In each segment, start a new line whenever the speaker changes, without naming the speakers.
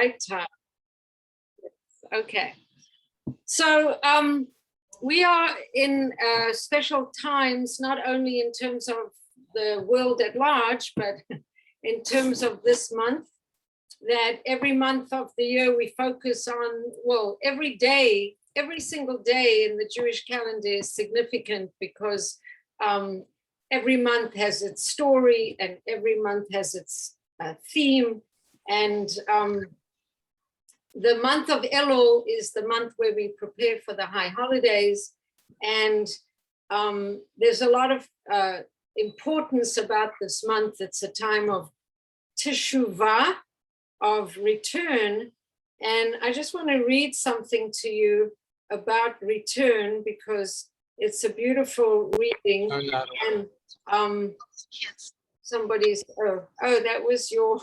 right time. Okay. So we are in special times, not only in terms of the world at large, but in terms of this month, that every month of the year we focus on, well, every day, every single day in the Jewish calendar is significant because every month has its story and every month has its theme. And the month of Elul is the month where we prepare for the high holidays. And there's a lot of importance about this month. It's a time of teshuvah, of return. And I just want to read something to you about return because it's a beautiful reading. And somebody's, oh, that was your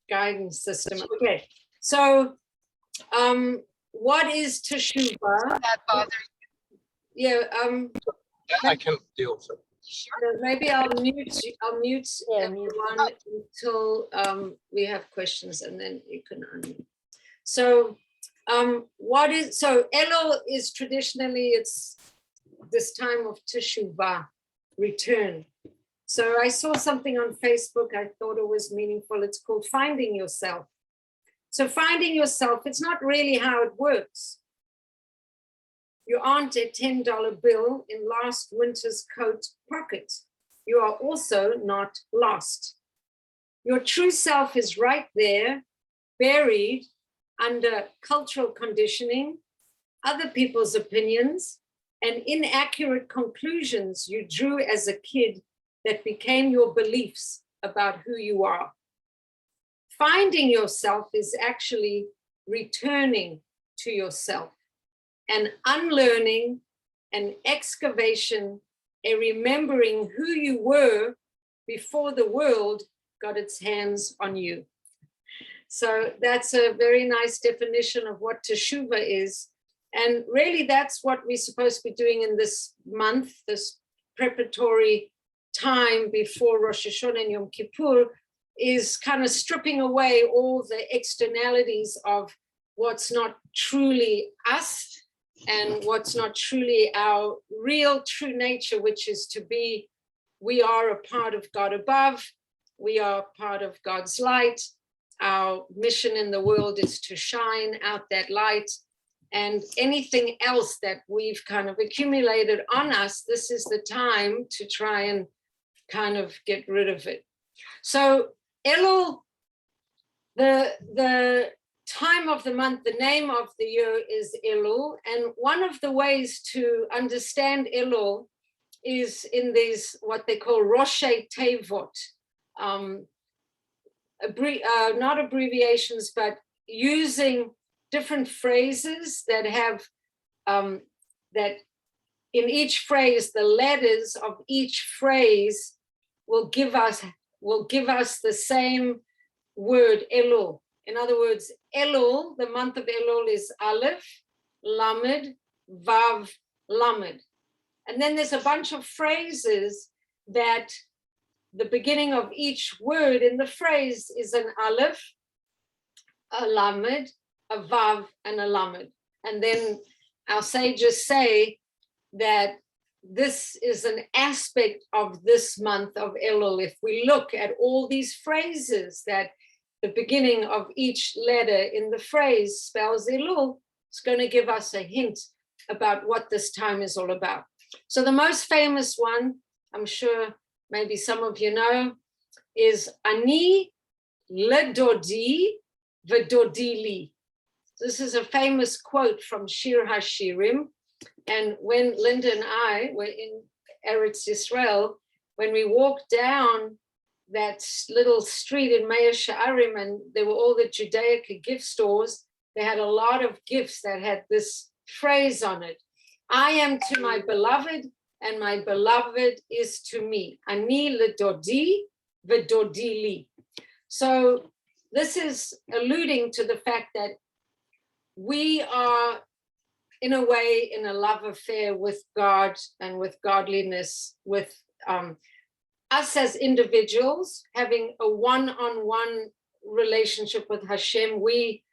guidance system. Okay, so what is teshuvah?
That bothers you.
Yeah,
I can deal with it.
maybe I'll mute everyone until we have questions, and then you can unmute. So Elul is traditionally, it's this time of teshuvah, return. So I saw something on Facebook, I thought it was meaningful. It's called Finding Yourself. So finding yourself, it's not really how it works. You aren't a $10 bill in last winter's coat pocket. You are also not lost. Your true self is right there, buried under cultural conditioning, other people's opinions, and inaccurate conclusions you drew as a kid that became your beliefs about who you are. Finding yourself is actually returning to yourself, an unlearning, an excavation, a remembering who you were before the world got its hands on you. So that's a very nice definition of what teshuvah is. And really that's what we're supposed to be doing in this month, this preparatory time before Rosh Hashanah and Yom Kippur, is kind of stripping away all the externalities of what's not truly us and what's not truly our real true nature, which is to be, we are a part of God above, we are part of God's light. Our mission in the world is to shine out that light, and anything else that we've kind of accumulated on us, this is the time to try and kind of get rid of it. So Elul, the time of the month, the name of the year is Elul. And one of the ways to understand Elul is in these, what they call Roshei Tevot, not abbreviations, but using different phrases that have, that in each phrase, the letters of each phrase will give us the same word, Elul. In other words, Elul, the month of Elul is Aleph, Lamed, Vav, Lamed. And then there's a bunch of phrases that the beginning of each word in the phrase is an Aleph, a Lamed, a Vav, and a Lamed. And then our sages say that this is an aspect of this month of Elul. If we look at all these phrases that the beginning of each letter in the phrase spells Elul, it's going to give us a hint about what this time is all about. So the most famous one, I'm sure maybe some of you know, is Ani ledodi v'dodi li. This is a famous quote from Shir HaShirim. And when Linda and I were in Eretz Yisrael, when we walked down that little street in Mea She'arim, and there were all the Judaica gift stores, they had a lot of gifts that had this phrase on it. I am to my beloved, and my beloved is to me. Ani ledodi v'dodi li. So this is alluding to the fact that we are, in a way, in a love affair with God and with godliness, with us as individuals, having a one-on-one relationship with Hashem. We,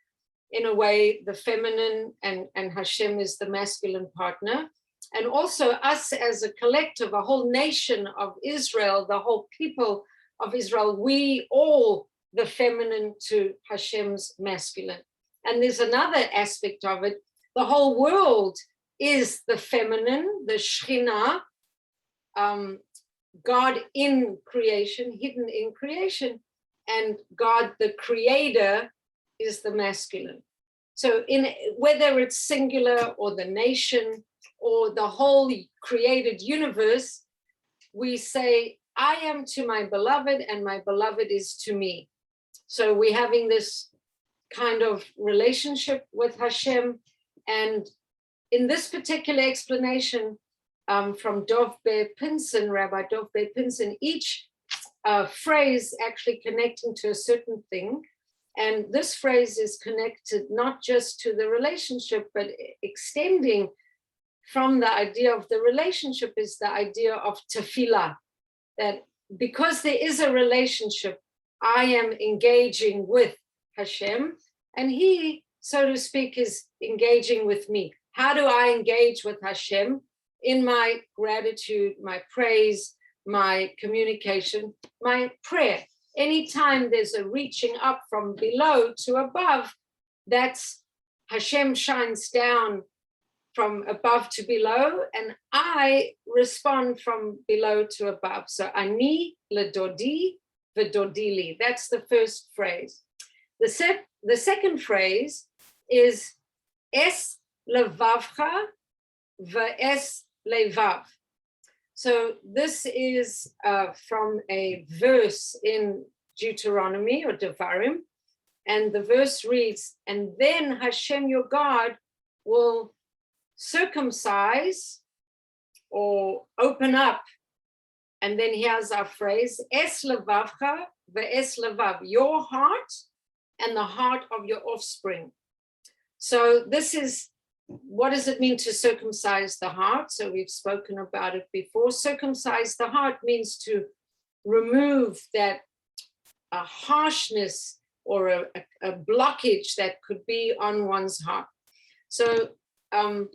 in a way, the feminine, and Hashem is the masculine partner. And also us as a collective, a whole nation of Israel, the whole people of Israel, we all the feminine to Hashem's masculine. And there's another aspect of it. The whole world is the feminine, the Shekhinah, God in creation, hidden in creation, and God the creator is the masculine. So in whether it's singular or the nation or the whole created universe, we say, I am to my beloved and my beloved is to me. So we're having this kind of relationship with Hashem. And in this particular explanation from Dov Ber Pinson, Rabbi Dov Ber Pinson, each phrase actually connecting to a certain thing. And this phrase is connected not just to the relationship, but extending from the idea of the relationship is the idea of tefillah, that because there is a relationship, I am engaging with Hashem, and he, so to speak, is engaging with me. How do I engage with Hashem? In my gratitude, my praise, my communication, my prayer. Anytime there's a reaching up from below to above, that's Hashem shines down from above to below, and I respond from below to above. So ani ledodi v'dodili. That's the first phrase. The second phrase is es levavcha v'es levav. So this is from a verse in Deuteronomy or Devarim, and the verse reads, and then Hashem your God will circumcise or open up, and then here's our phrase, es levavcha ve'es levav, your heart and the heart of your offspring. So this is, what does it mean to circumcise the heart? So we've spoken about it before. Circumcise the heart means to remove that harshness or a blockage that could be on one's heart. So I've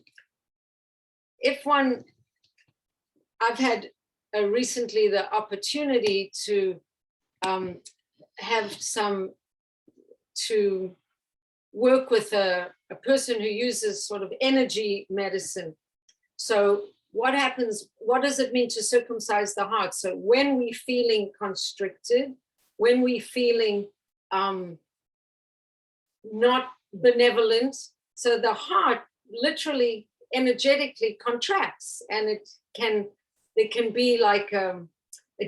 had recently the opportunity to work with a person who uses sort of energy medicine. So what happens, what does it mean to circumcise the heart? So when we're feeling constricted, when we're feeling not benevolent, so the heart literally energetically contracts, and there can be like a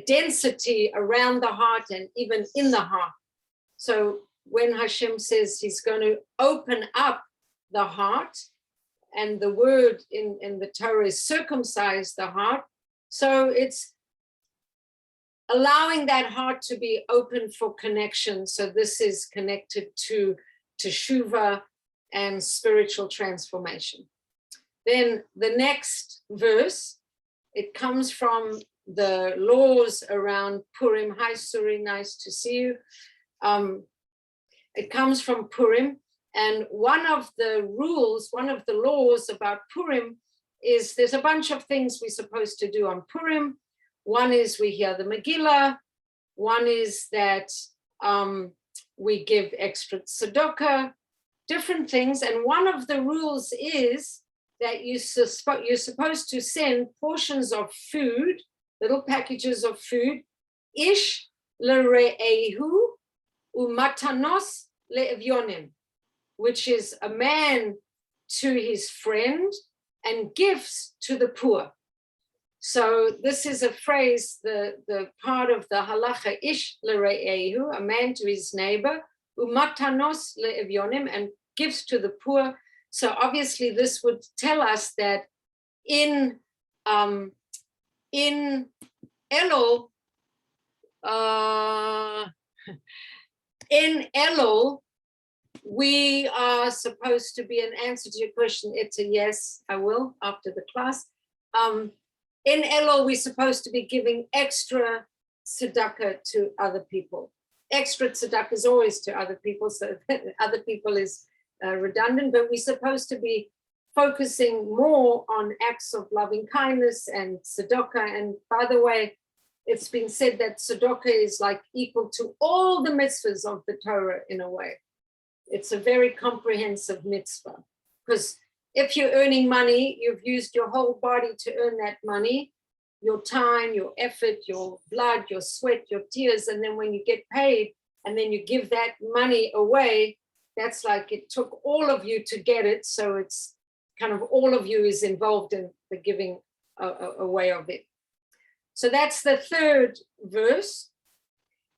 density around the heart and even in the heart. So when Hashem says he's going to open up the heart, and the word in the Torah is circumcise the heart, so it's allowing that heart to be open for connection. So this is connected to teshuva and spiritual transformation. Then the next verse, it comes from the laws around Purim. Hi, Suri, nice to see you. It comes from Purim, and one of the rules, one of the laws about Purim is there's a bunch of things we're supposed to do on Purim. One is we hear the Megillah. One is that we give extra tzedakah, different things. And one of the rules is that you're supposed to send portions of food, little packages of food, ish l're'ehu umatanos le'evyonim, which is a man to his friend and gifts to the poor. So this is a phrase, the part of the halacha, ish l're'ehu, a man to his neighbor, umatanos le'evyonim, and gifts to the poor. So obviously this would tell us that in Elul, we are supposed to be, an answer to your question, it's a yes, I will after the class. In Elul, we're supposed to be giving extra tzedakah to other people. extra tzedakah is always to other people, so other people is redundant, but we're supposed to be focusing more on acts of loving kindness and tzedakah. And by the way, it's been said that tzedakah is like equal to all the mitzvahs of the Torah in a way. It's a very comprehensive mitzvah, because if you're earning money, you've used your whole body to earn that money, your time, your effort, your blood, your sweat, your tears. And then when you get paid and then you give that money away, that's like it took all of you to get it. So it's kind of all of you is involved in the giving away of it. So that's the third verse.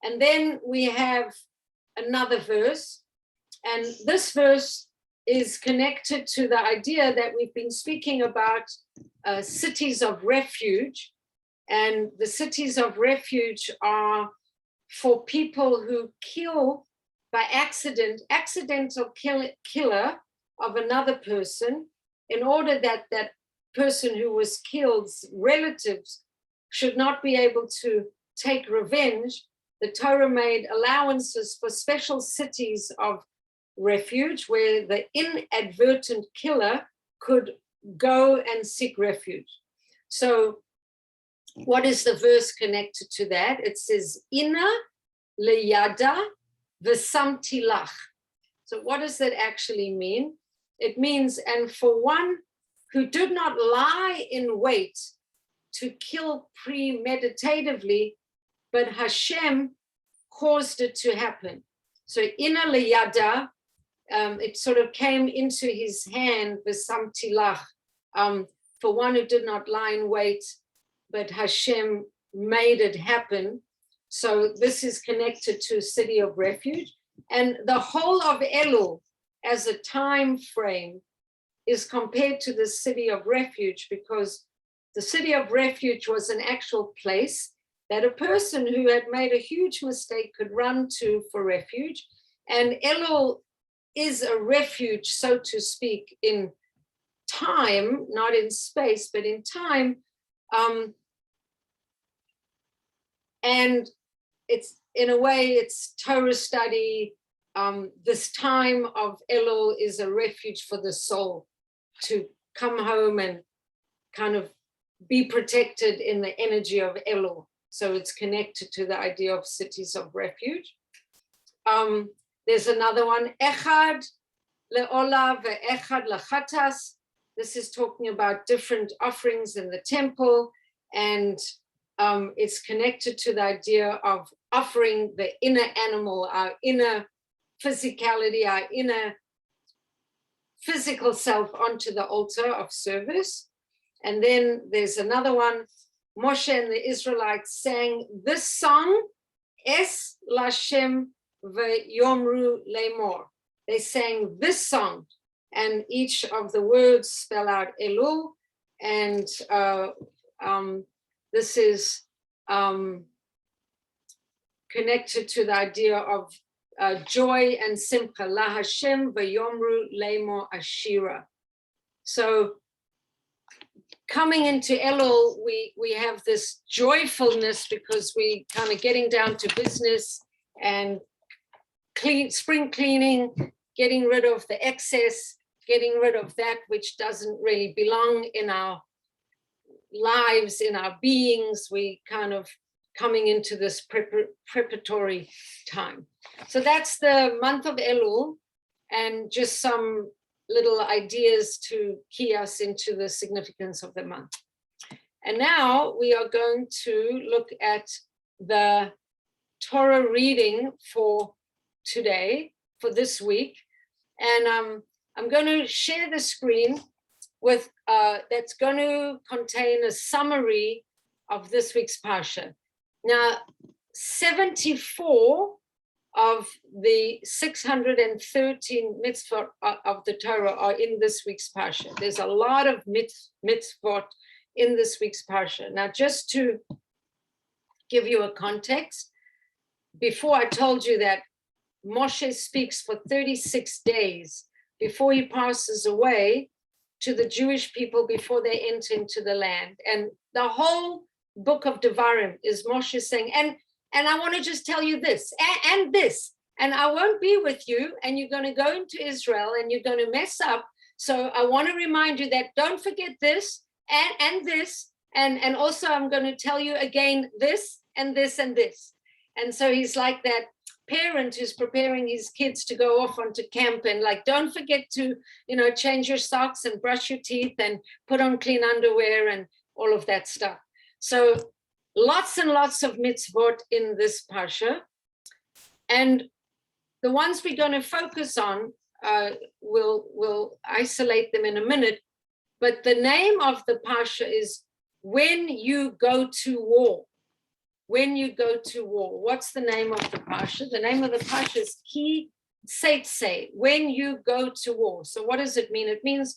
And then we have another verse. And this verse is connected to the idea that we've been speaking about cities of refuge. And the cities of refuge are for people who kill by accidental killer of another person, in order that that person who was killed's relatives should not be able to take revenge. The Torah made allowances for special cities of refuge where the inadvertent killer could go and seek refuge. So what is the verse connected to that? It says, Ina leyada v'samtilach. So what does that actually mean? It means, and for one who did not lie in wait to kill premeditatively, but Hashem caused it to happen. So Ina leyada, it sort of came into his hand, v'samtilach, for one who did not lie in wait, but Hashem made it happen. So this is connected to city of refuge. And the whole of Elul as a time frame is compared to the city of refuge, because the city of refuge was an actual place that a person who had made a huge mistake could run to for refuge. And Elul is a refuge, so to speak, in time, not in space, but in time. And it's, in a way, it's Torah study. This time of Elul is a refuge for the soul to come home and kind of be protected in the energy of Elul. So it's connected to the idea of cities of refuge. There's another one, Echad le'ola ve'echad lechatas. This is talking about different offerings in the temple, and it's connected to the idea of offering the inner animal, our inner physicality, our inner physical self onto the altar of service. And then there's another one, Moshe and the Israelites sang this song, Es Lashem ve'yomru lemor. They sang this song, and each of the words spell out Elul, and this is connected to the idea of joy and simcha, la Hashem v'yomru lemor ashira. So coming into Elul, we have this joyfulness because we kind of getting down to business and spring cleaning, getting rid of the excess, getting rid of that which doesn't really belong in our lives, in our beings. We kind of coming into this preparatory time. So that's the month of Elul, and just some little ideas to key us into the significance of the month. And now we are going to look at the Torah reading for today, for this week. And I'm going to share the screen with that's going to contain a summary of this week's Parsha. Now, 74 of the 613 mitzvot of the Torah are in this week's Parsha. There's a lot of mitzvot in this week's Parsha. Now, just to give you a context, before I told you that Moshe speaks for 36 days before he passes away to the Jewish people before they enter into the land. And the whole book of Devarim is Moshe saying, and and I want to just tell you this and this, and I won't be with you, and you're going to go into Israel and you're going to mess up. So I want to remind you that don't forget this and this, and also I'm going to tell you again this and this and this. And so he's like that parent who's preparing his kids to go off onto camp, and like, don't forget to, change your socks and brush your teeth and put on clean underwear and all of that stuff. So lots and lots of mitzvot in this parsha, and the ones we're going to focus on, we'll isolate them in a minute, but the name of the parsha is When You Go to War. When you go to war. What's the name of the parsha? The name of the parsha is Teitzei, when you go to war. So what does it mean? It means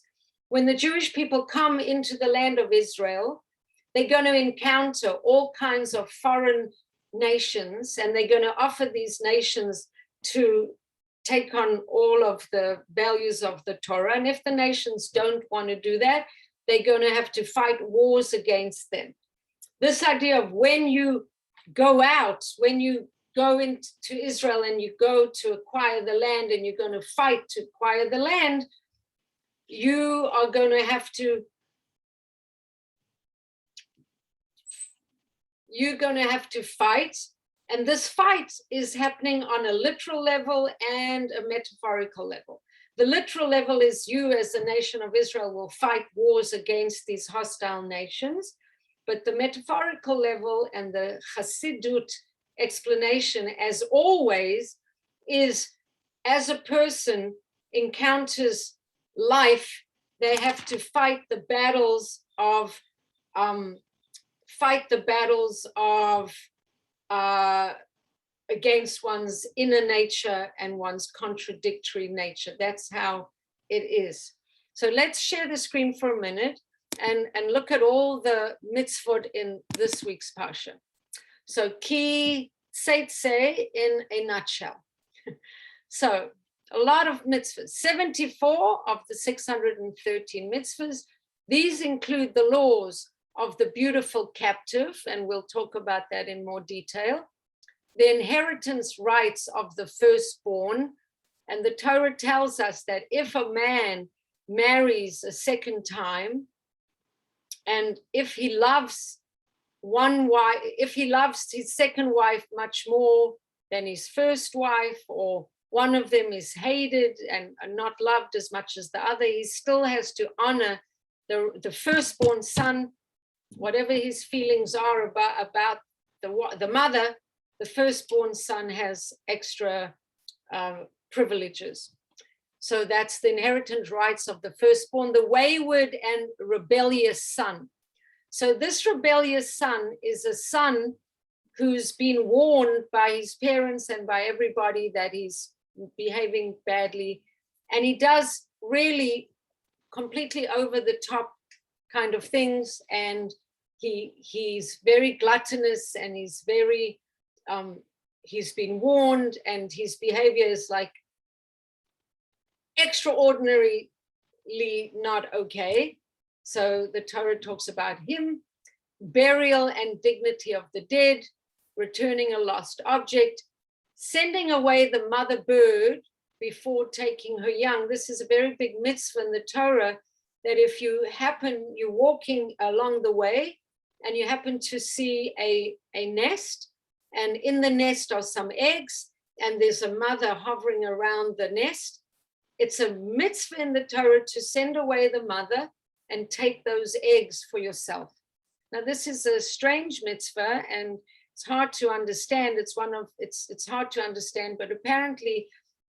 when the Jewish people come into the land of Israel, they're going to encounter all kinds of foreign nations, and they're going to offer these nations to take on all of the values of the Torah. And if the nations don't want to do that, they're going to have to fight wars against them. This idea of when you go out, when you go into Israel and you go to acquire the land and you're going to fight to acquire the land, you are going to have to, fight. And this fight is happening on a literal level and a metaphorical level. The literal level is you as the nation of Israel will fight wars against these hostile nations. But the metaphorical level and the Chassiduth explanation, as always, is as a person encounters life, they have to fight the battles of against one's inner nature and one's contradictory nature. That's how it is. So let's share the screen for a minute and look at all the mitzvot in this week's parsha. So ki Teitzei in a nutshell. So a lot of mitzvahs, 74 of the 613 mitzvahs. These include the laws of the beautiful captive, and we'll talk about that in more detail. The inheritance rights of the firstborn, and the Torah tells us that if a man marries a second time, and if he loves his second wife much more than his first wife, or one of them is hated and not loved as much as the other, he still has to honor the firstborn son, whatever his feelings are about the mother. The firstborn son has extra privileges. So that's the inheritance rights of the firstborn, the wayward and rebellious son. So this rebellious son is a son who's been warned by his parents and by everybody that he's behaving badly. And he does really completely over the top kind of things. And he's very gluttonous, and he's very, he's been warned, and his behavior is like extraordinarily not okay. So the Torah talks about him, burial and dignity of the dead, returning a lost object, sending away the mother bird before taking her young. This is a very big mitzvah in the Torah, that if you're walking along the way and you happen to see a nest, and in the nest are some eggs, and there's a mother hovering around the nest, it's a mitzvah in the Torah to send away the mother and take those eggs for yourself. Now, this is a strange mitzvah, and it's hard to understand. It's hard to understand, but apparently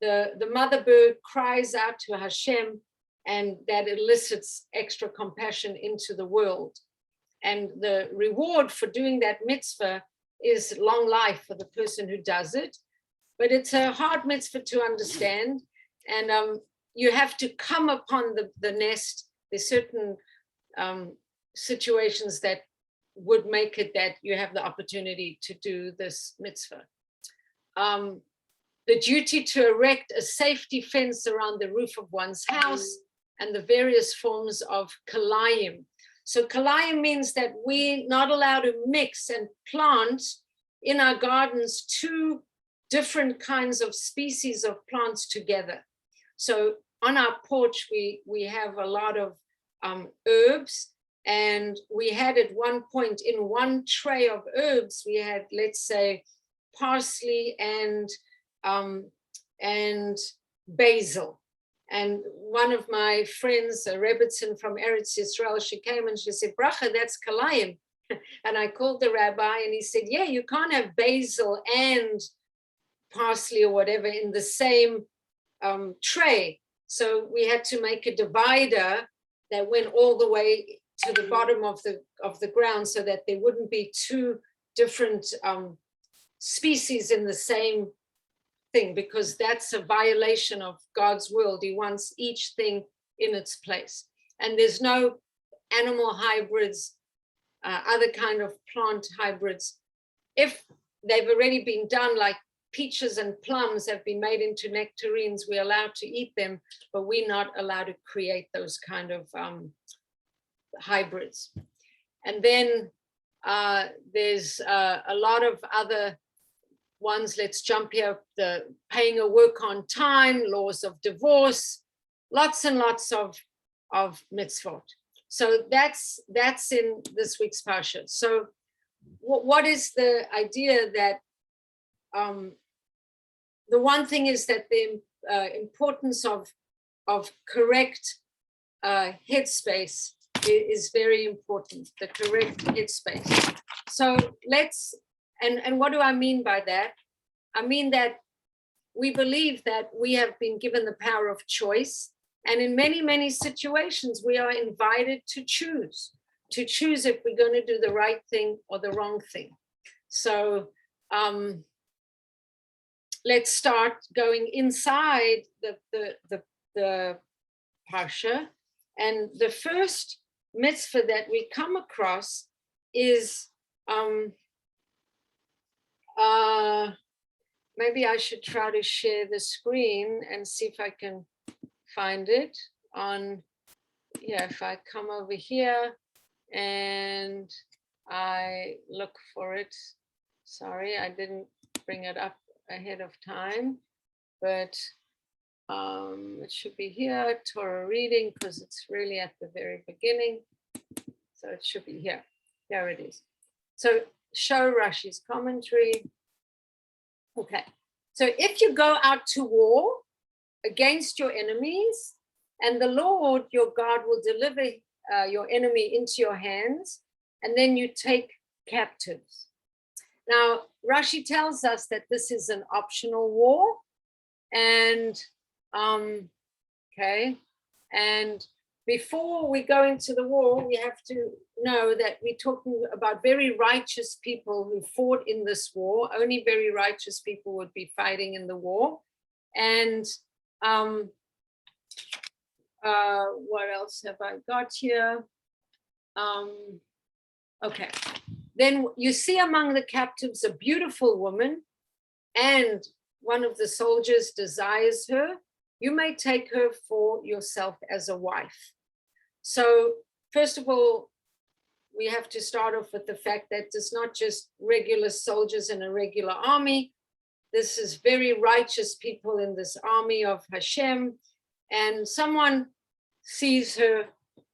the mother bird cries out to Hashem, and that elicits extra compassion into the world. And the reward for doing that mitzvah is long life for the person who does it. But it's a hard mitzvah to understand. And you have to come upon the nest. There's certain situations that would make it that you have the opportunity to do this mitzvah. The duty to erect a safety fence around the roof of one's house, and the various forms of kalayim. So kalayim means that we're not allowed to mix and plant in our gardens 2 different kinds of species of plants together. So on our porch, we have a lot of herbs, and we had at one point in one tray of herbs, we had, let's say, parsley and basil. And one of my friends, Rebbetzin from Eretz Yisrael, she came and she said, Bracha, that's kalayim. And I called the rabbi and he said, yeah, you can't have basil and parsley or whatever in the same tray. So we had to make a divider that went all the way to the bottom of the ground so that there wouldn't be 2 different species in the same thing, because that's a violation of God's world. He wants each thing in its place. And there's no animal hybrids, other kind of plant hybrids. If they've already been done, like peaches and plums have been made into nectarines, we're allowed to eat them, but we're not allowed to create those kind of hybrids. And then there's a lot of other ones. Let's jump here. The paying a work on time, laws of divorce, lots and lots of mitzvot. So that's in this week's parsha. So what is the idea? That the one thing is that the importance of correct headspace is very important, the correct headspace. So let's, and what do I mean by that? I mean that we believe that we have been given the power of choice. And in many, many situations, we are invited to choose if we're going to do the right thing or the wrong thing. So let's start going inside the parsha. And the first mitzvah that we come across is, maybe I should try to share the screen and see if I can find it on, yeah, if I come over here and I look for it. Sorry, I didn't bring it up ahead of time, but it should be here, Torah reading, because it's really at the very beginning. So it should be here. There it is. So show Rashi's commentary. Okay. So if you go out to war against your enemies, and the Lord your God will deliver your enemy into your hands, and then you take captives. Now, Rashi tells us that this is an optional war, and okay, and before we go into the war, we have to know that we're talking about very righteous people who fought in this war. Only very righteous people would be fighting in the war. And what else have I got here? Okay. Then you see among the captives a beautiful woman, and one of the soldiers desires her. You may take her for yourself as a wife. So first of all, we have to start off with the fact that it's not just regular soldiers in a regular army. This is very righteous people in this army of Hashem, and someone sees her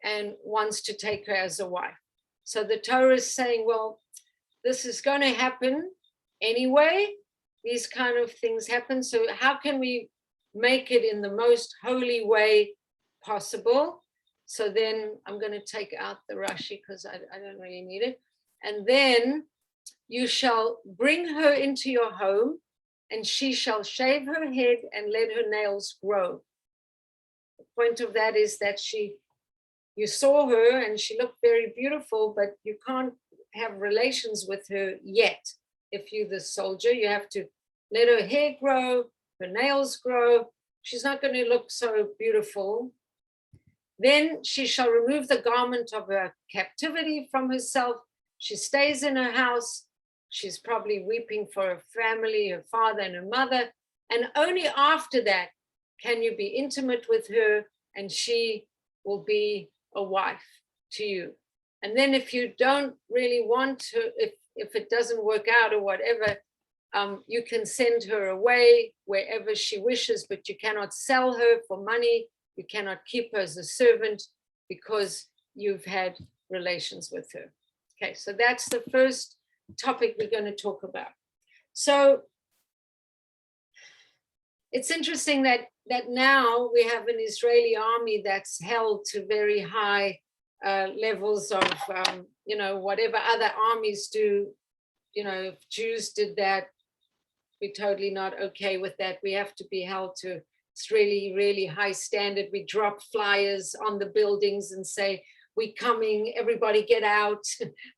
and wants to take her as a wife. So the Torah is saying, well, this is going to happen anyway. These kind of things happen. So how can we make it in the most holy way possible? So then I'm going to take out the Rashi because I don't really need it. And then you shall bring her into your home, and she shall shave her head and let her nails grow. The point of that is that you saw her and she looked very beautiful, but you can't have relations with her yet. If you're the soldier, you have to let her hair grow, her nails grow. She's not going to look so beautiful. Then she shall remove the garment of her captivity from herself. She stays in her house. She's probably weeping for her family, her father and her mother. And only after that can you be intimate with her, and she will be a wife to you. And then if you don't really want to, if it doesn't work out or whatever, you can send her away wherever she wishes, but you cannot sell her for money. You cannot keep her as a servant because you've had relations with her. Okay, so that's the first topic we're going to talk about. So it's interesting that now we have an Israeli army that's held to very high levels of, whatever other armies do. If Jews did that, we're totally not okay with that. We have to be held to, it's really, really high standard. We drop flyers on the buildings and say, we're coming, everybody get out.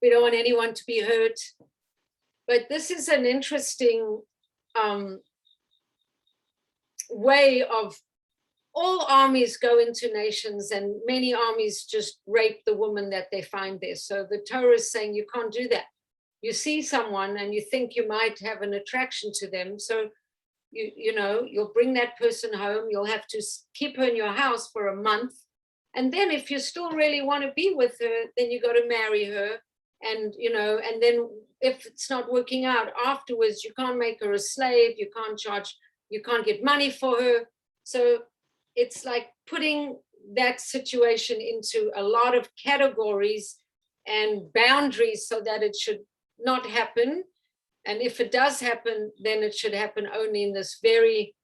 We don't want anyone to be hurt. But this is an interesting way of, all armies go into nations and many armies just rape the woman that they find there. So the Torah is saying you can't do that. You see someone and you think you might have an attraction to them. So, you'll bring that person home. You'll have to keep her in your house for a month. And then if you still really want to be with her, then you got to marry her. And, and then if it's not working out afterwards, you can't make her a slave. You can't get money for her. So it's like putting that situation into a lot of categories and boundaries so that it should not happen. And if it does happen, then it should happen only in this very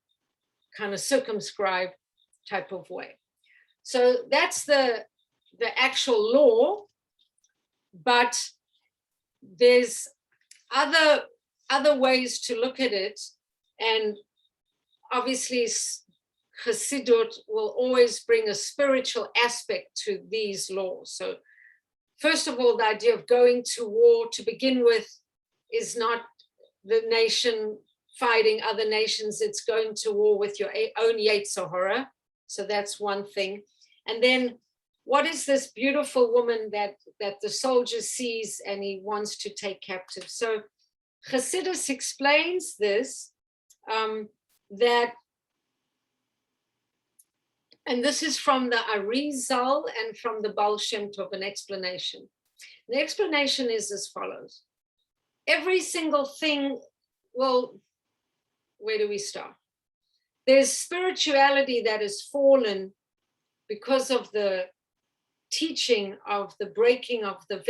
kind of circumscribed type of way. So that's the actual law, but there's other ways to look at it. And obviously Chassiduth will always bring a spiritual aspect to these laws. So first of all, the idea of going to war to begin with is not the nation fighting other nations. It's going to war with your own Yetzer Hara. So that's one thing. And then what is this beautiful woman that the soldier sees and he wants to take captive? So Chassiduth explains this, that, and this is from the Arizal and from the Baal Shem Tov, an explanation. The explanation is as follows. Every single thing, well, where do we start? There's spirituality that has fallen because of the teaching of the breaking of the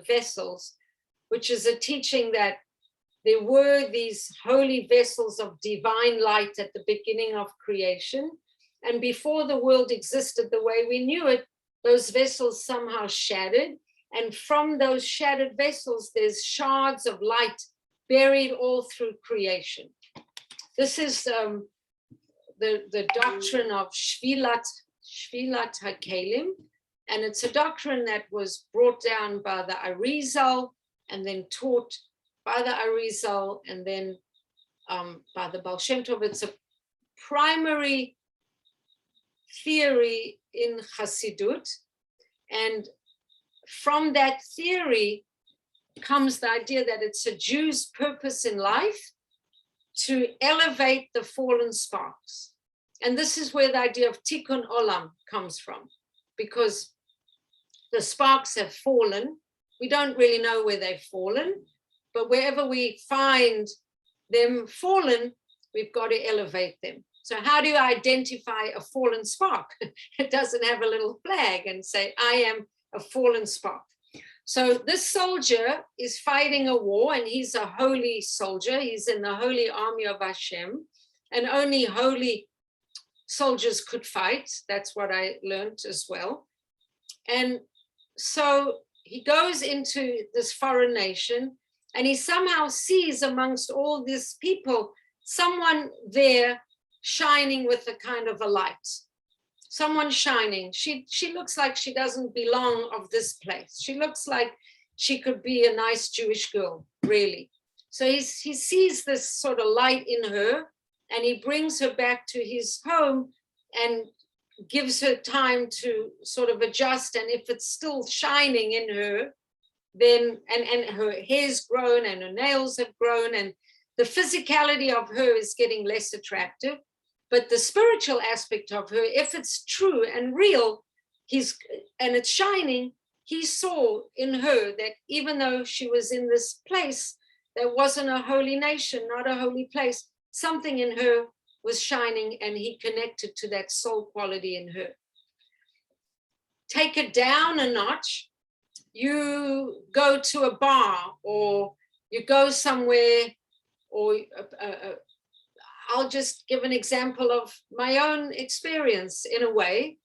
vessels, which is a teaching that there were these holy vessels of divine light at the beginning of creation. And before the world existed the way we knew it, those vessels somehow shattered. And from those shattered vessels, there's shards of light buried all through creation. This is the doctrine of Shvilat HaKelim. And it's a doctrine that was brought down by the Arizal and then taught by the Arizal and then by the Baal Shem Tov. It's a primary theory in Chassiduth. And from that theory comes the idea that it's a Jew's purpose in life to elevate the fallen sparks. And this is where the idea of Tikkun Olam comes from, because the sparks have fallen. We don't really know where they've fallen, but wherever we find them fallen, we've got to elevate them. So how do you identify a fallen spark? It doesn't have a little flag and say, I am a fallen spark. So this soldier is fighting a war, and he's a holy soldier. He's in the holy army of Hashem, and only holy soldiers could fight. That's what I learned as well. And so he goes into this foreign nation, and he somehow sees amongst all these people, someone there shining with a kind of a light. Someone shining. She looks like she doesn't belong of this place. She looks like she could be a nice Jewish girl, really. So he sees this sort of light in her, and he brings her back to his home and gives her time to sort of adjust. And if it's still shining in her, then, and her hair's grown and her nails have grown and the physicality of her is getting less attractive, but the spiritual aspect of her, if it's true and real, and it's shining, he saw in her that even though she was in this place that wasn't a holy nation, not a holy place, something in her was shining, and he connected to that soul quality in her. Take it down a notch. You go to a bar, or you go somewhere, or I'll just give an example of my own experience in a way.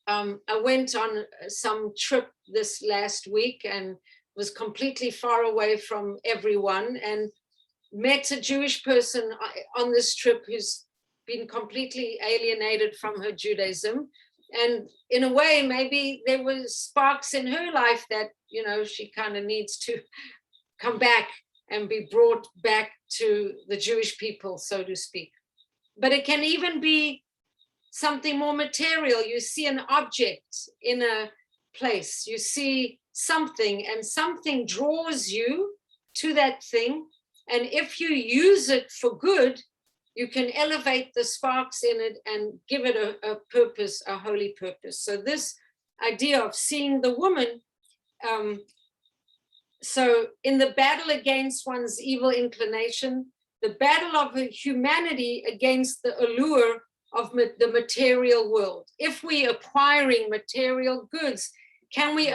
I went on some trip this last week and was completely far away from everyone, and met a Jewish person on this trip who's been completely alienated from her Judaism. And in a way, maybe there were sparks in her life that, you know, she kind of needs to come back and be brought back to the Jewish people, so to speak. But it can even be something more material. You see an object in a place, you see something, and something draws you to that thing. And if you use it for good, you can elevate the sparks in it and give it a purpose, a holy purpose. So this idea of seeing the woman, so in the battle against one's evil inclination, the battle of humanity against the allure of the material world. If we acquiring material goods, can we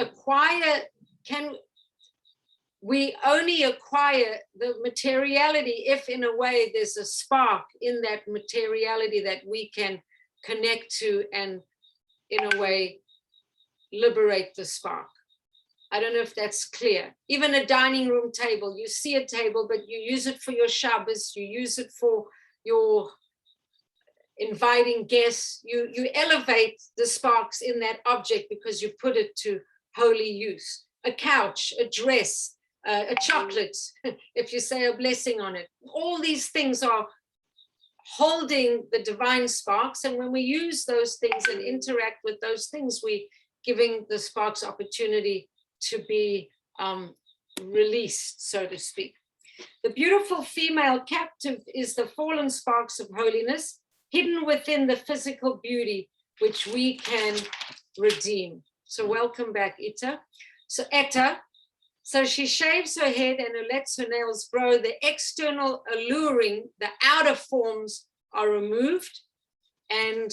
only acquire the materiality if in a way there's a spark in that materiality that we can connect to and in a way liberate the spark. I don't know if that's clear. Even a dining room table, you see a table, but you use it for your Shabbos, you use it for your inviting guests, you elevate the sparks in that object because you put it to holy use. A couch, a dress, a chocolate, if you say a blessing on it. All these things are holding the divine sparks, and when we use those things and interact with those things, we giving the sparks opportunity to be released, so to speak. The beautiful female captive is the fallen sparks of holiness, hidden within the physical beauty, which we can redeem. So welcome back, Etta. So Etta, so she shaves her head and lets her nails grow. The external alluring, the outer forms are removed. And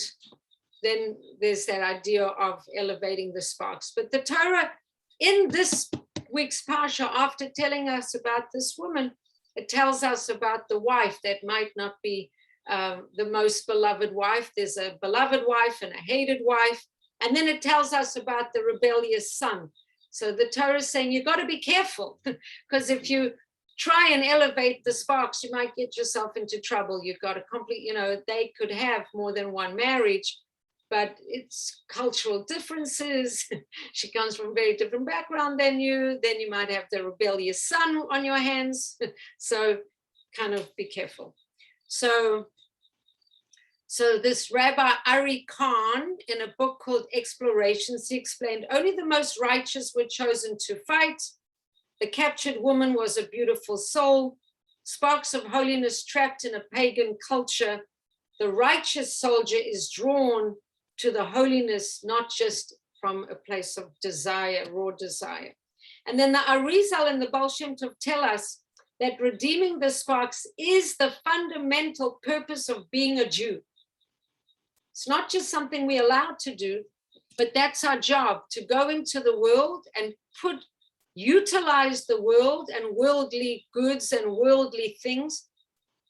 then there's that idea of elevating the sparks. But the Torah in this week's Parsha, after telling us about this woman, it tells us about the wife that might not be the most beloved wife. There's a beloved wife and a hated wife. And then it tells us about the rebellious son. So the Torah is saying, you've got to be careful, because if you try and elevate the sparks, you might get yourself into trouble. You've got to they could have more than one marriage, but it's cultural differences. She comes from a very different background than you. Then you might have the rebellious son on your hands. So kind of be careful. So this Rabbi Ari Khan, in a book called Explorations, he explained only the most righteous were chosen to fight. The captured woman was a beautiful soul, sparks of holiness trapped in a pagan culture. The righteous soldier is drawn to the holiness, not just from a place of desire, raw desire. And then the Arizal and the Baal Shem Tov tell us that redeeming the sparks is the fundamental purpose of being a Jew. It's not just something we're allowed to do, but that's our job, to go into the world and utilize the world and worldly goods and worldly things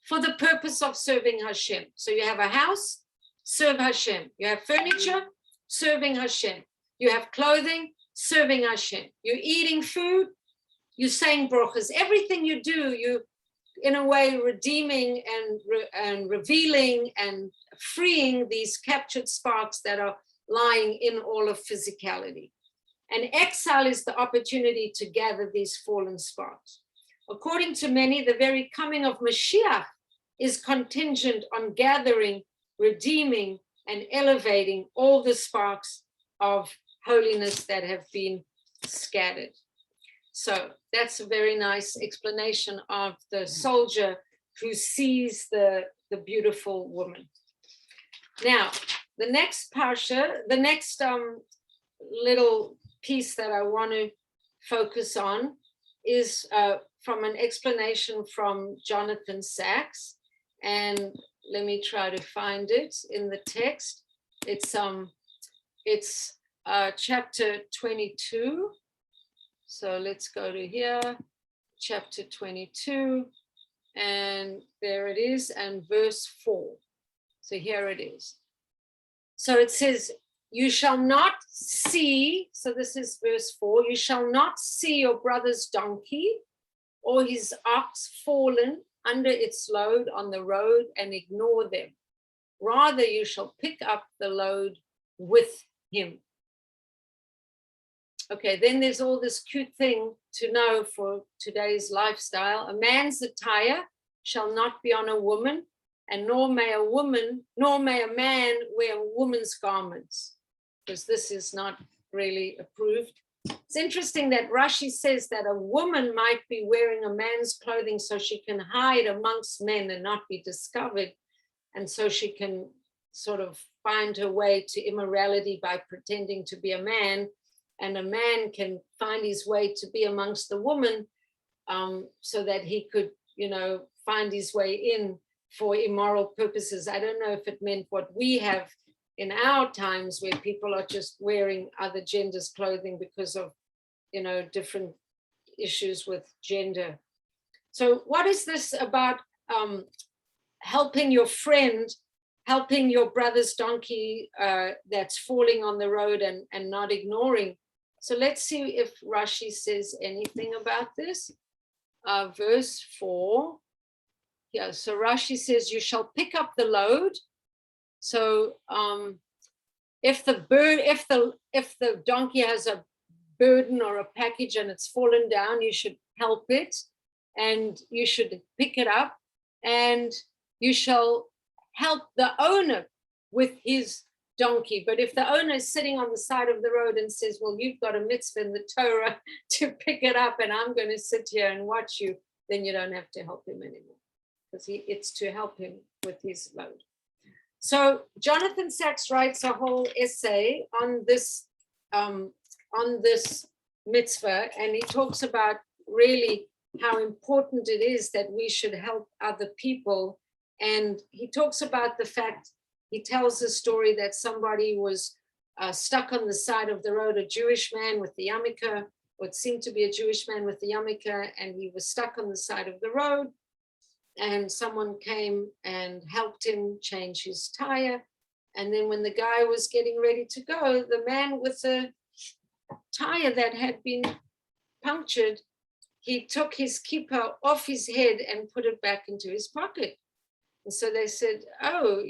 for the purpose of serving Hashem. So you have a house, serve Hashem. You have furniture, serving Hashem. You have clothing, serving Hashem. You're eating food, you're saying brachas. Everything you do, you in a way redeeming and revealing and freeing these captured sparks that are lying in all of physicality. And exile is the opportunity to gather these fallen sparks. According to many, the very coming of Mashiach is contingent on gathering, redeeming, and elevating all the sparks of holiness that have been scattered. So that's a very nice explanation of the soldier who sees the beautiful woman. Now, the next parsha, the next little piece that I want to focus on is from an explanation from Jonathan Sachs. And let me try to find it in the text. It's chapter 22. So let's go to here, chapter 22, and there it is, and verse 4. So here it is. So it says, you shall not see, so this is verse 4, you shall not see your brother's donkey or his ox fallen under its load on the road and ignore them. Rather, you shall pick up the load with him. Okay, then there's all this cute thing to know for today's lifestyle. A man's attire shall not be on a woman, and nor may a man wear a woman's garments, because this is not really approved. It's interesting that Rashi says that a woman might be wearing a man's clothing so she can hide amongst men and not be discovered, and so she can sort of find her way to immorality by pretending to be a man, and a man can find his way to be amongst the woman so that he could, find his way in for immoral purposes. I don't know if it meant what we have in our times, where people are just wearing other genders' clothing because of, different issues with gender. So what is this about helping your friend, helping your brother's donkey that's falling on the road and not ignoring? So let's see if Rashi says anything about this. Verse 4. Yeah, so Rashi says, you shall pick up the load. So if the donkey has a burden or a package and it's fallen down, you should help it and you should pick it up, and you shall help the owner with his donkey. But if the owner is sitting on the side of the road and says, well, you've got a mitzvah in the Torah to pick it up and I'm going to sit here and watch you, then you don't have to help him anymore, because it's to help him with his load. So Jonathan Sachs writes a whole essay on this mitzvah, and he talks about really how important it is that we should help other people. And he talks about the fact, he tells a story that somebody was stuck on the side of the road, a Jewish man with the yarmulke, what seemed to be a Jewish man with the yarmulke, and he was stuck on the side of the road. And someone came and helped him change his tire. And then when the guy was getting ready to go, the man with the tire that had been punctured, he took his kippah off his head and put it back into his pocket. And so they said, oh,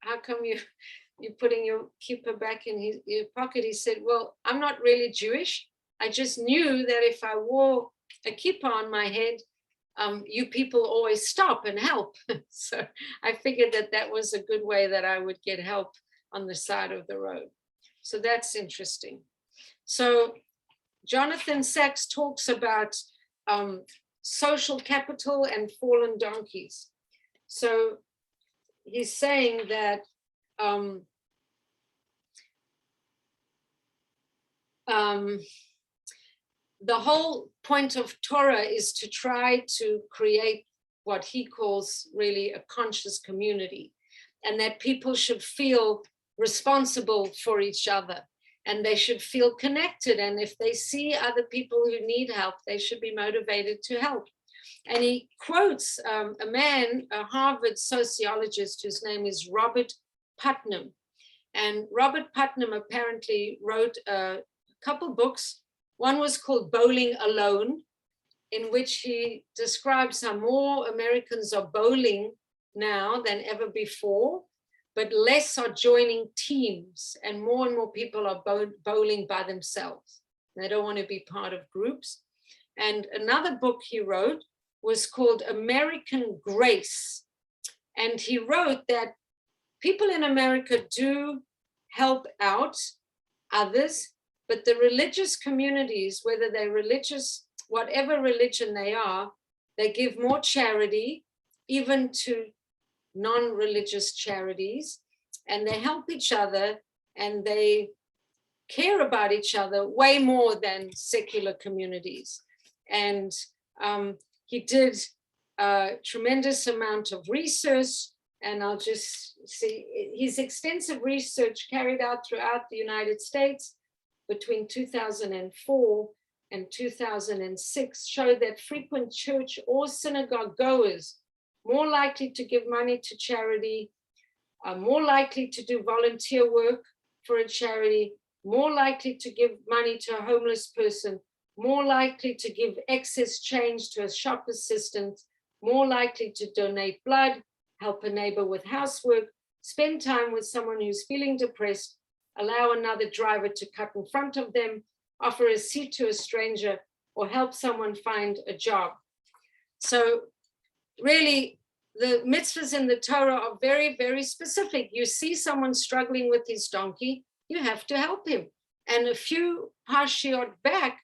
how come you're putting your kippah back in your pocket? He said, well, I'm not really Jewish. I just knew that if I wore a kippah on my head, you people always stop and help. So I figured that was a good way that I would get help on the side of the road. So that's interesting. So Jonathan Sachs talks about social capital and fallen donkeys. So he's saying that the whole point of Torah is to try to create what he calls really a conscious community, and that people should feel responsible for each other, and they should feel connected. And if they see other people who need help, they should be motivated to help. And he quotes a man, a Harvard sociologist whose name is Robert Putnam. And Robert Putnam apparently wrote a couple books. One was called Bowling Alone, in which he describes how more Americans are bowling now than ever before, but less are joining teams, and more people are bowling by themselves. They don't want to be part of groups. And another book he wrote was called American Grace. And he wrote that people in America do help out others, but the religious communities, whether they're religious, whatever religion they are, they give more charity, even to non-religious charities, and they help each other, and they care about each other way more than secular communities. And he did a tremendous amount of research, and I'll just see his extensive research carried out throughout the United States between 2004 and 2006 showed that frequent church or synagogue goers more likely to give money to charity, are more likely to do volunteer work for a charity, more likely to give money to a homeless person, more likely to give excess change to a shop assistant, more likely to donate blood, help a neighbor with housework, spend time with someone who's feeling depressed, allow another driver to cut in front of them, offer a seat to a stranger, or help someone find a job. So really, the mitzvahs in the Torah are very, very specific. You see someone struggling with his donkey, you have to help him. And a few parshiot back,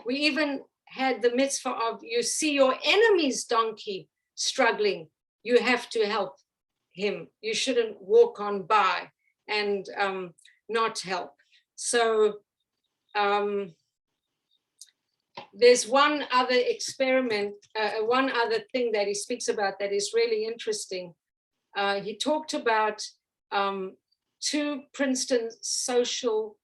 we even had the mitzvah of, you see your enemy's donkey struggling, you have to help him. You shouldn't walk on by and not help. So there's one other experiment, one other thing that he speaks about that is really interesting. He talked about two Princeton social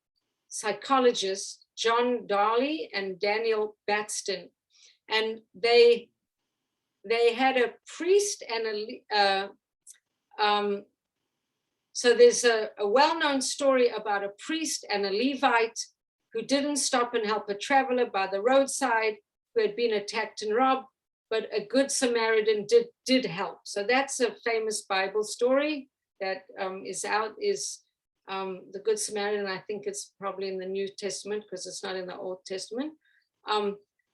psychologists, John Darley and Daniel Battston, and they had a priest and so there's a well-known story about a priest and a Levite who didn't stop and help a traveler by the roadside who had been attacked and robbed, but a good Samaritan did help. So that's a famous Bible story that is the Good Samaritan. I think it's probably in the New Testament because it's not in the Old Testament.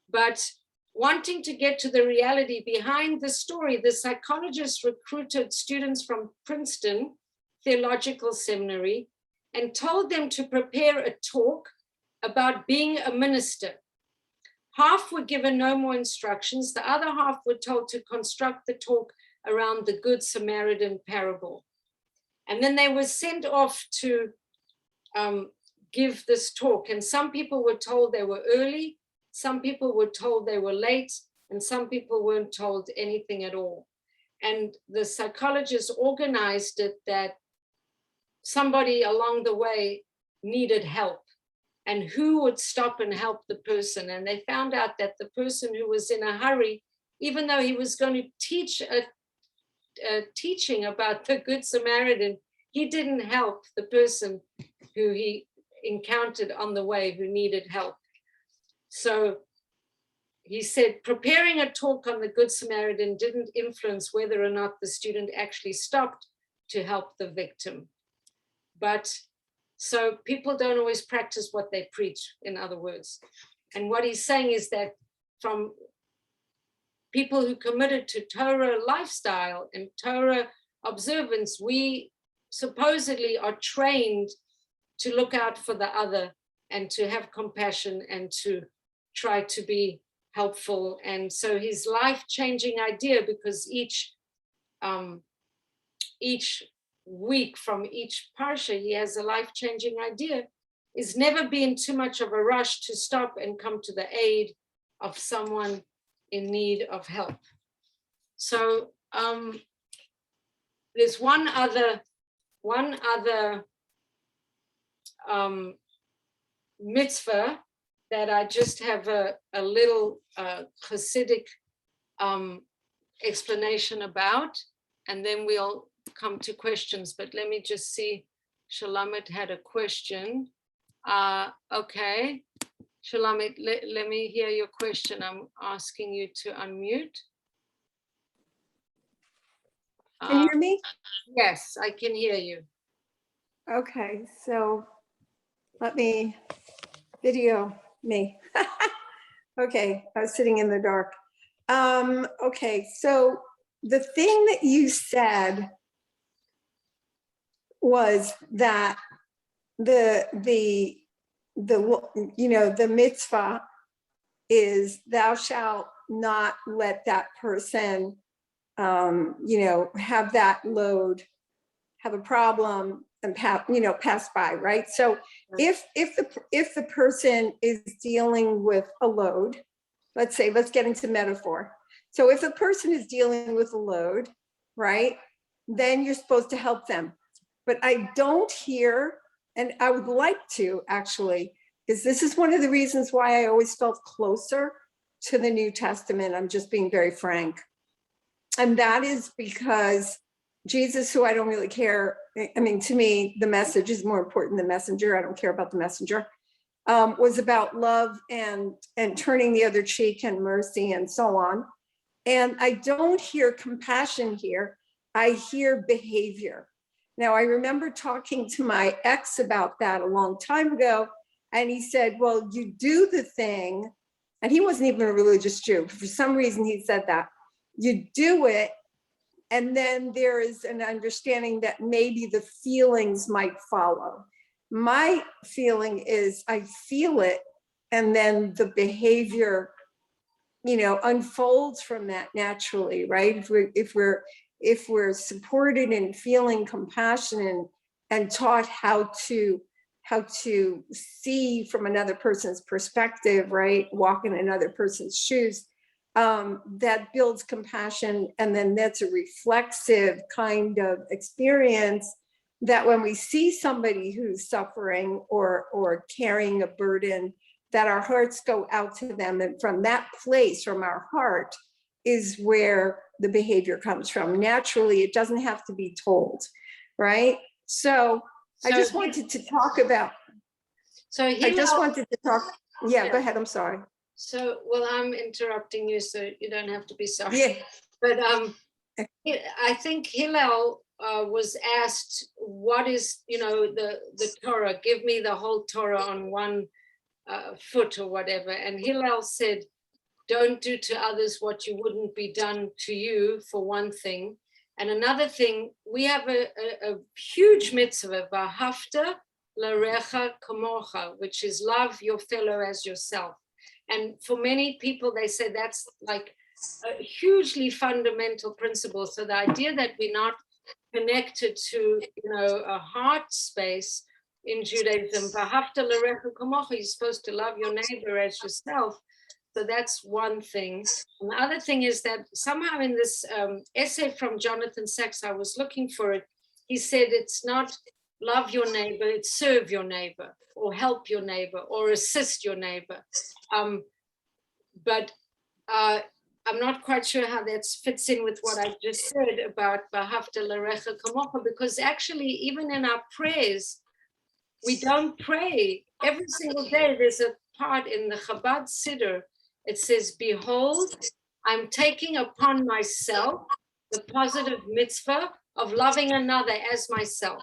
But wanting to get to the reality behind the story, the psychologist recruited students from Princeton Theological Seminary and told them to prepare a talk about being a minister. Half were given no more instructions. The other half were told to construct the talk around the Good Samaritan parable. And then they were sent off to give this talk. And some people were told they were early, some people were told they were late, and some people weren't told anything at all. And the psychologist organized it that somebody along the way needed help, and who would stop and help the person. And they found out that the person who was in a hurry, even though he was going to teach a teaching about the Good Samaritan, he didn't help the person who he encountered on the way who needed help. So he said, preparing a talk on the Good Samaritan didn't influence whether or not the student actually stopped to help the victim. But so people don't always practice what they preach, in other words. And what he's saying is that from people who committed to Torah lifestyle and Torah observance, we supposedly are trained to look out for the other and to have compassion and to try to be helpful. And so his life-changing idea, because each week from each parsha, he has a life-changing idea, is never being too much of a rush to stop and come to the aid of someone in need of help. So there's one other mitzvah that I just have a little Chassidic explanation about, and then we'll come to questions. But let me just see, Shulamit had a question. Okay, Shulamit, let me hear your question. I'm asking you to unmute.
Can you hear me?
Yes, I can hear you.
Okay, so let me video me. Okay, I was sitting in the dark. Okay, so the thing that you said was that the mitzvah is thou shalt not let that person have that load, have a problem pass by, right? So if the person is dealing with a load, let's get into metaphor. So if a person is dealing with a load, right, then you're supposed to help them. But I don't hear, and I would like to actually, because this is one of the reasons why I always felt closer to the New Testament. I'm just being very frank. And that is because Jesus, who I don't really care, I mean, to me, the message is more important than the messenger. I don't care about the messenger, was about love and turning the other cheek and mercy and so on. And I don't hear compassion here. I hear behavior. Now, I remember talking to my ex about that a long time ago, and he said, well, you do the thing, and he wasn't even a religious Jew. For some reason, he said that. You do it, and then there is an understanding that maybe the feelings might follow. My feeling is I feel it, and then the behavior, unfolds from that naturally, right? If we're supported in feeling compassion and taught how to see from another person's perspective, right? Walk in another person's shoes, that builds compassion. And then that's a reflexive kind of experience that when we see somebody who's suffering or carrying a burden, that our hearts go out to them. And from that place, from our heart, is where the behavior comes from. Naturally, it doesn't have to be told, right? So I just wanted to talk about, yeah, go ahead, I'm sorry.
So, well, I'm interrupting you, so you don't have to be sorry.
Yeah.
But I think Hillel was asked, what is, the Torah? Give me the whole Torah on one foot or whatever. And Hillel said, don't do to others what you wouldn't be done to you, for one thing. And another thing, we have a huge mitzvah, V'ahavta l'recha kamocha, which is love your fellow as yourself. And for many people, they say that's like a hugely fundamental principle. So the idea that we're not connected to, a heart space in Judaism, V'ahavta l'recha kamocha, you're supposed to love your neighbor as yourself. So that's one thing. And the other thing is that somehow in this essay from Jonathan Sachs, I was looking for it, he said it's not love your neighbor, it's serve your neighbor, or help your neighbor, or assist your neighbor. But I'm not quite sure how that fits in with what I just said about V'ahavta l'recha kamocha, because actually even in our prayers, we don't pray. Every single day there's a part in the Chabad Siddur. It says, behold, I'm taking upon myself the positive mitzvah of loving another as myself.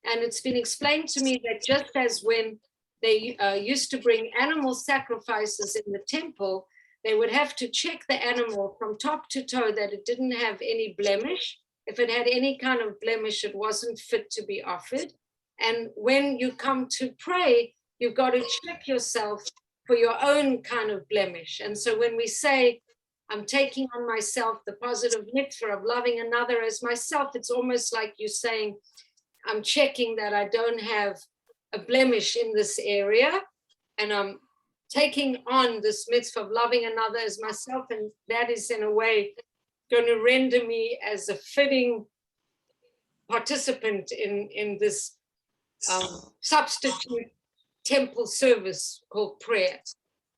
And it's been explained to me that just as when they used to bring animal sacrifices in the temple, they would have to check the animal from top to toe that it didn't have any blemish. If it had any kind of blemish, it wasn't fit to be offered. And when you come to pray, you've got to check yourself for your own kind of blemish. And so when we say, I'm taking on myself the positive mitzvah of loving another as myself, it's almost like you're saying, I'm checking that I don't have a blemish in this area, and I'm taking on this mitzvah of loving another as myself, and that is in a way going to render me as a fitting participant in this substitute temple service called prayer.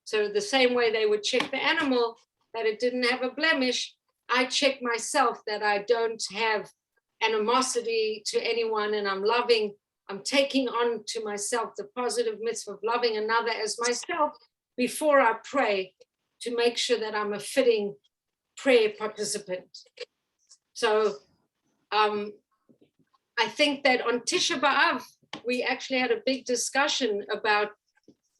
So the same way they would check the animal that it didn't have a blemish, I check myself that I don't have animosity to anyone, and I'm taking on to myself the positive mitzvah of loving another as myself before I pray, to make sure that I'm a fitting prayer participant. So I think that on Tisha B'Av, we actually had a big discussion about,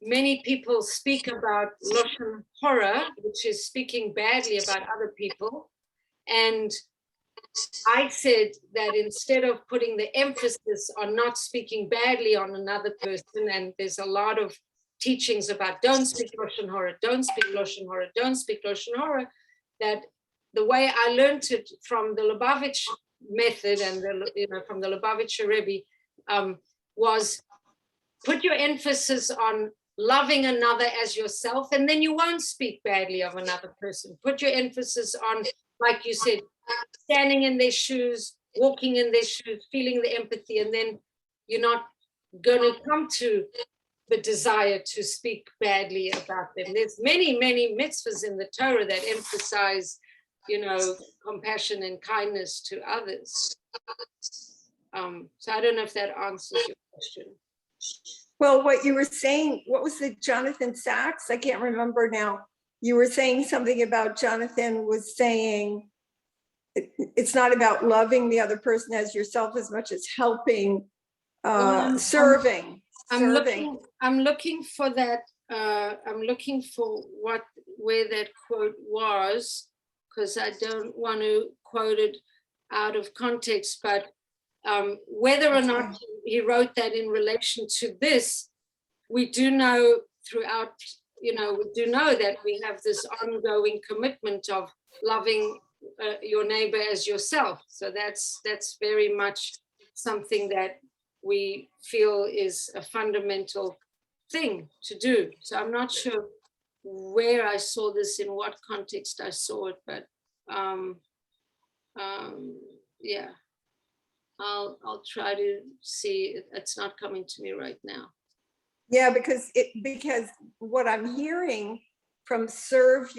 many people speak about Lashon Hora, which is speaking badly about other people. And I said that instead of putting the emphasis on not speaking badly on another person, and there's a lot of teachings about don't speak Lashon Hora, don't speak Lashon Hora, don't speak Lashon Hora, that the way I learned it from the Lubavitch method and from the Lubavitcher Rebbe was put your emphasis on loving another as yourself, and then you won't speak badly of another person. Put your emphasis on, like you said, standing in their shoes, walking in their shoes, feeling the empathy, and then you're not going to come to the desire to speak badly about them. There's many, many mitzvahs in the Torah that emphasize, compassion and kindness to others. So I don't know if that answers your question.
Well, what you were saying, what was the Jonathan Sachs? I can't remember now. You were saying something about Jonathan was saying it's not about loving the other person as yourself as much as helping, serving.
I'm looking for that. I'm looking for where that quote was, because I don't want to quote it out of context, but whether or not he wrote that in relation to this, we do know throughout, we do know that we have this ongoing commitment of loving your neighbor as yourself. So that's very much something that we feel is a fundamental thing to do. So I'm not sure where I saw this, in what context I saw it, but yeah. I'll try to see. It's not coming to me right now.
Yeah, because what I'm hearing from serve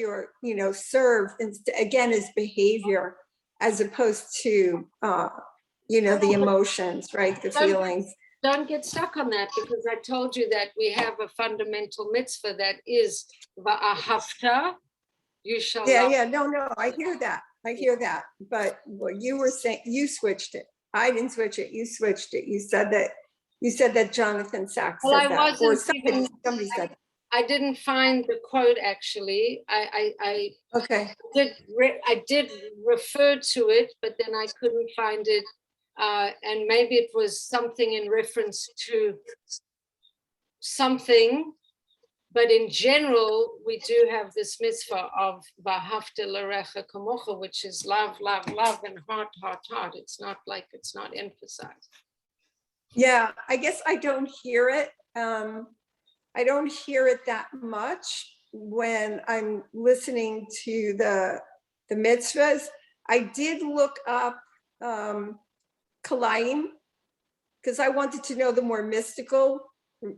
again is behavior as opposed to the emotions, right? The feelings.
Don't get stuck on that, because I told you that we have a fundamental mitzvah that is va'ahavta, you shall love.
Yeah, no, I hear that. But what you were saying, you switched it. I didn't switch it. You switched it. You said that Jonathan Sachs said that. Or somebody said that.
I didn't find the quote actually. I did refer to it, but then I couldn't find it. And maybe it was something in reference to something. But in general, we do have this mitzvah of V'ahavta l'recha kamocha, which is love, love, love, and heart, heart, heart. It's not like it's not emphasized.
Yeah, I guess I don't hear it. I don't hear it that much when I'm listening to the mitzvahs. I did look up Kalaim because I wanted to know the more mystical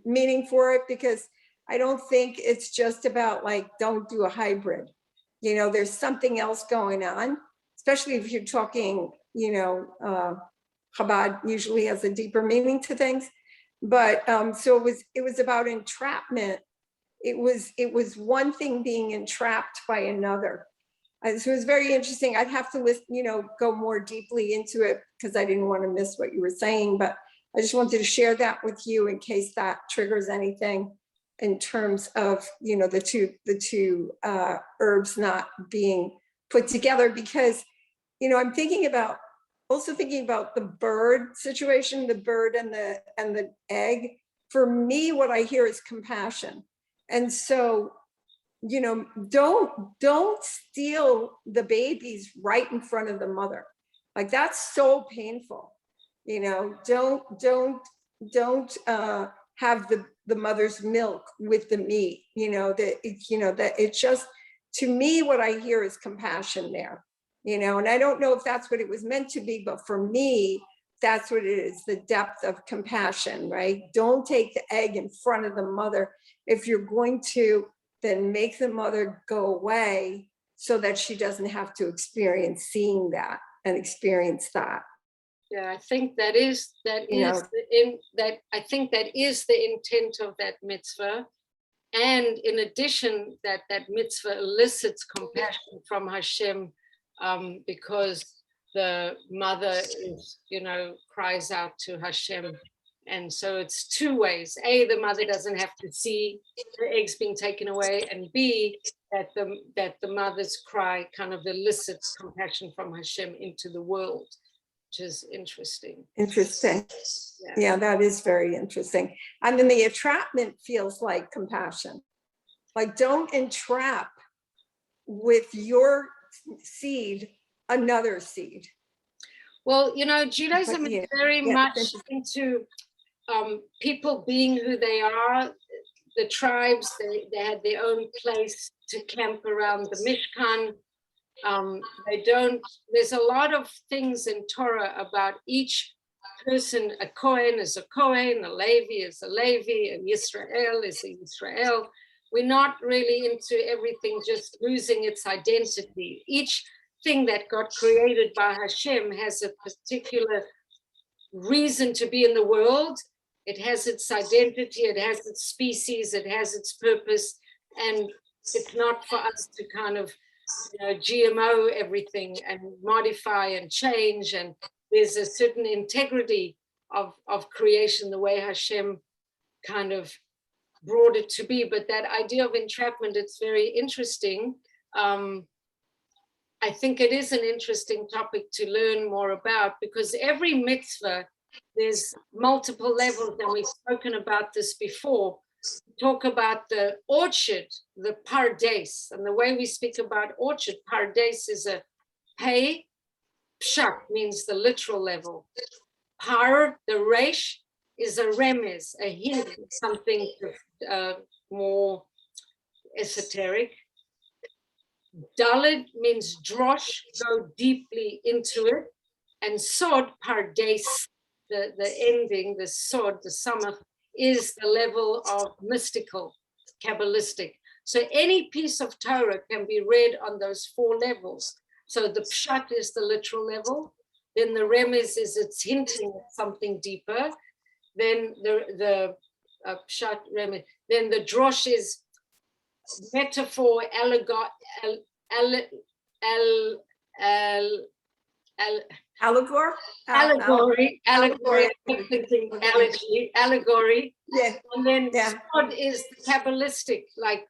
meaning for it, because I don't think it's just about like, don't do a hybrid. There's something else going on, especially if you're talking, Chabad usually has a deeper meaning to things. But so it was about entrapment. It was one thing being entrapped by another. So it was very interesting. I'd have to listen, go more deeply into it because I didn't want to miss what you were saying. But I just wanted to share that with you in case that triggers anything in terms of the two herbs not being put together, because I'm thinking about the bird situation, the bird and the egg. For me, what I hear is compassion. And so don't steal the babies right in front of the mother. Like, that's so painful. Don't have the mother's milk with the meat, that it's just, to me, what I hear is compassion there, and I don't know if that's what it was meant to be, but for me, that's what it is, the depth of compassion, right? Don't take the egg in front of the mother. If you're going to, then make the mother go away so that she doesn't have to experience seeing that and experience that.
Yeah, I think that is the intent of that mitzvah. And in addition, that mitzvah elicits compassion from Hashem, because the mother is, cries out to Hashem. And so it's two ways. A, the mother doesn't have to see the eggs being taken away, and B, that the mother's cry kind of elicits compassion from Hashem into the world, which is interesting.
Yeah, that is very interesting. And then the entrapment feels like compassion. Like, don't entrap with your seed another seed.
Well, Judaism is
yeah,
very
yeah,
much
that's
into people being who they are. The tribes, they had their own place to camp around the Mishkan. There's a lot of things in Torah about each person. A Kohen is a Kohen, a Levi is a Levi, and Yisrael is a Yisrael. We're not really into everything just losing its identity. Each thing that got created by Hashem has a particular reason to be in the world. It has its identity, it has its species, it has its purpose, and it's not for us to kind of GMO everything and modify and change. And there's a certain integrity of creation, the way Hashem kind of brought it to be. But that idea of entrapment, it's very interesting. I think it is an interesting topic to learn more about, because every mitzvah, there's multiple levels, and we've spoken about this before. Talk about the orchard, the pardes, and the way we speak about orchard, pardes is a pei, pshat means the literal level. Par, the resh, is a remez, a hint, something more esoteric. Dalet means drosh, go deeply into it. And sod, pardes, the ending, the sod, the summer, is the level of mystical, Kabbalistic. So any piece of Torah can be read on those four levels. So the pshat is the literal level. Then the remez is it's hinting at something deeper. Then the pshat, remez. Then the drosh is metaphor, allegory, allegory.
Yeah.
And then
Yeah.
God is the Kabbalistic, like,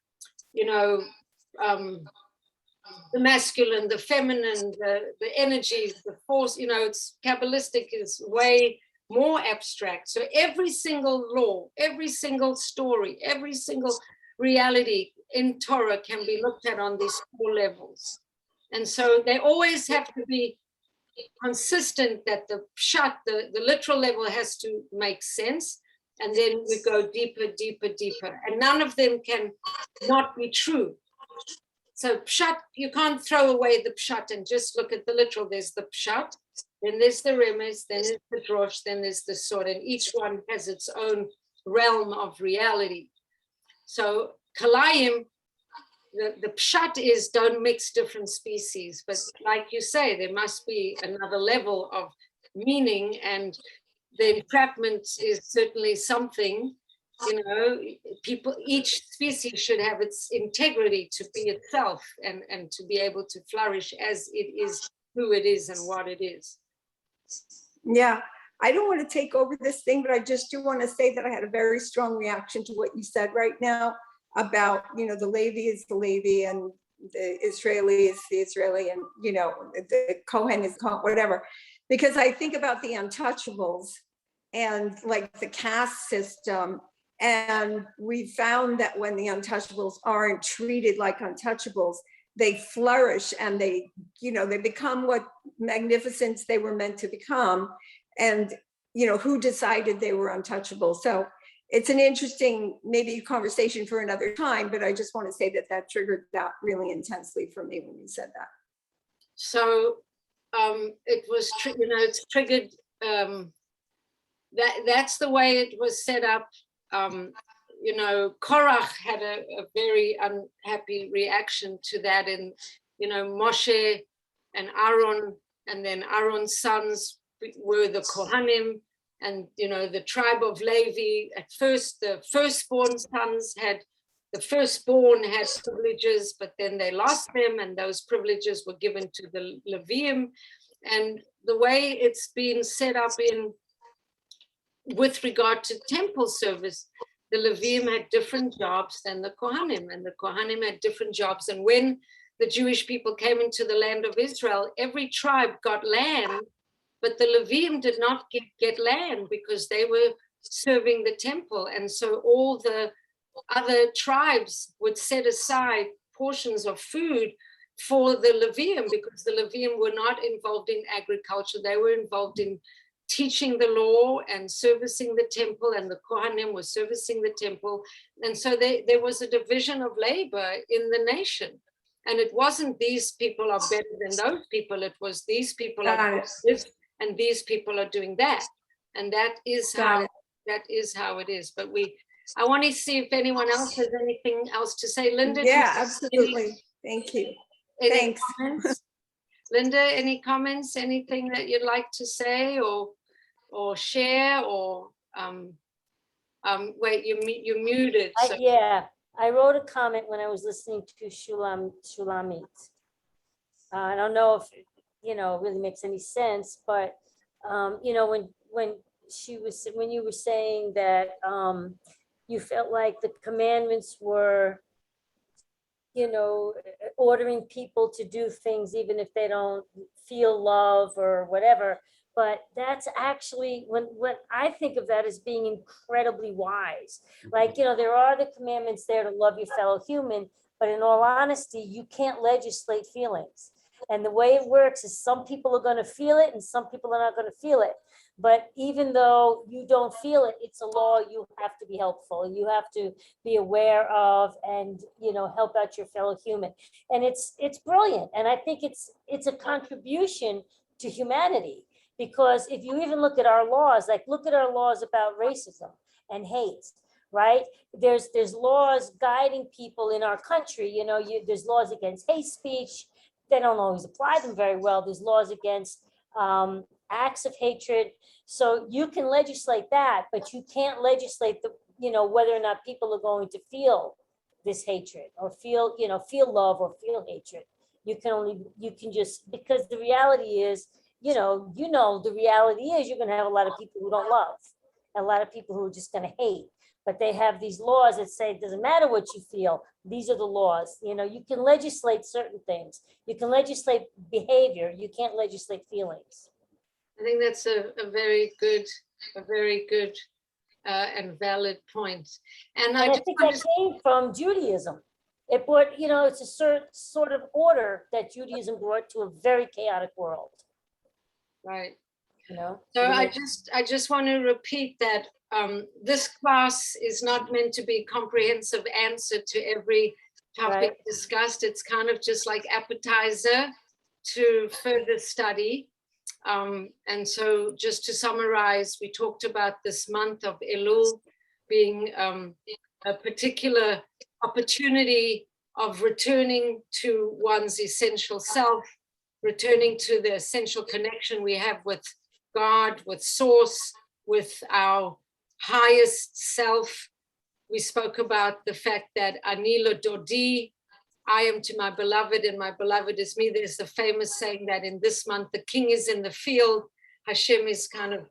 the masculine, the feminine, the energies, the force, it's Kabbalistic is way more abstract. So every single law, every single story, every single reality in Torah can be looked at on these four levels. And so they always have to be consistent, that the pshat, the literal level, has to make sense. And then we go deeper, deeper, deeper. And none of them can not be true. So pshat, you can't throw away the pshat and just look at the literal. There's the pshat, then there's the remez, then there's the drosh, then there's the sod, and each one has its own realm of reality. So kalayim, the pshat is don't mix different species, but like you say, there must be another level of meaning, and the entrapment is certainly something. People, each species should have its integrity to be itself and to be able to flourish as it is, who it is and what it is.
Yeah, I don't want to take over this thing, but I just do want to say that I had a very strong reaction to what you said right now about, the Levi is the Levi and the Israeli is the Israeli, and, the Kohen is Kohen, whatever. Because I think about the untouchables and like the caste system. And we found that when the untouchables aren't treated like untouchables, they flourish and they become what magnificence they were meant to become. And, who decided they were untouchable? So it's an interesting, maybe conversation for another time, but I just want to say that triggered that really intensely for me when you said that.
So it was, it's triggered, that's the way it was set up. Korach had a very unhappy reaction to that, and Moshe and Aaron, and then Aaron's sons were the Kohanim, and the tribe of Levi. At first, the firstborn sons had privileges, but then they lost them, and those privileges were given to the Leviim. And the way it's been set up with regard to temple service, the Leviim had different jobs than the Kohanim, and the Kohanim had different jobs. And when the Jewish people came into the land of Israel, every tribe got land, but the Leviim did not get land because they were serving the temple. And so all the other tribes would set aside portions of food for the Levium, because the Levium were not involved in agriculture. They were involved in teaching the law and servicing the temple, and the Kohanim were servicing the temple. And so there was a division of labor in the nation. And it wasn't these people are better than those people. It was these people are doing this and these people are doing that. And that is how it is. But I want to see if anyone else has anything else to say. Linda?
Yeah, absolutely. Thank you. Thanks.
Comments? Linda, any comments, anything that you'd like to say or share, or wait, you're muted. So.
Yeah, I wrote a comment when I was listening to Shulamit. I don't know if it really makes any sense, but when you were saying that you felt like the commandments were ordering people to do things even if they don't feel love or whatever. But that's actually, when I think of that as being incredibly wise. Like, there are the commandments there to love your fellow human, but in all honesty, you can't legislate feelings. And the way it works is some people are going to feel it and some people are not going to feel it. But even though you don't feel it, it's a law you have to be helpful. You have to be aware of and, help out your fellow human. And it's brilliant. And I think it's a contribution to humanity, because if you even look at our laws, like look at our laws about racism and hate, right? There's laws guiding people in our country. There's laws against hate speech. They don't always apply them very well. There's laws against acts of hatred. So you can legislate that, but you can't legislate whether or not people are going to feel this hatred or feel love or feel hatred. You can just, because the reality is, the reality is you're going to have a lot of people who don't love, a lot of people who are just going to hate. But they have these laws that say it doesn't matter what you feel. These are the laws. You can legislate certain things. You can legislate behavior. You can't legislate feelings.
I think that's a very good and valid point. And I
think that came from Judaism. It brought, it's a certain sort of order that Judaism brought to a very chaotic world.
Right.
So
I just want to repeat that this class is not meant to be a comprehensive answer to every topic discussed. It's kind of just like appetizer to further study. And so just to summarize, we talked about this month of Elul being a particular opportunity of returning to one's essential self, returning to the essential connection we have with God, with Source, with our highest self. We spoke about the fact that Ani lo dodi, I am to my beloved and my beloved is me. There's the famous saying that in this month, the king is in the field. Hashem is kind of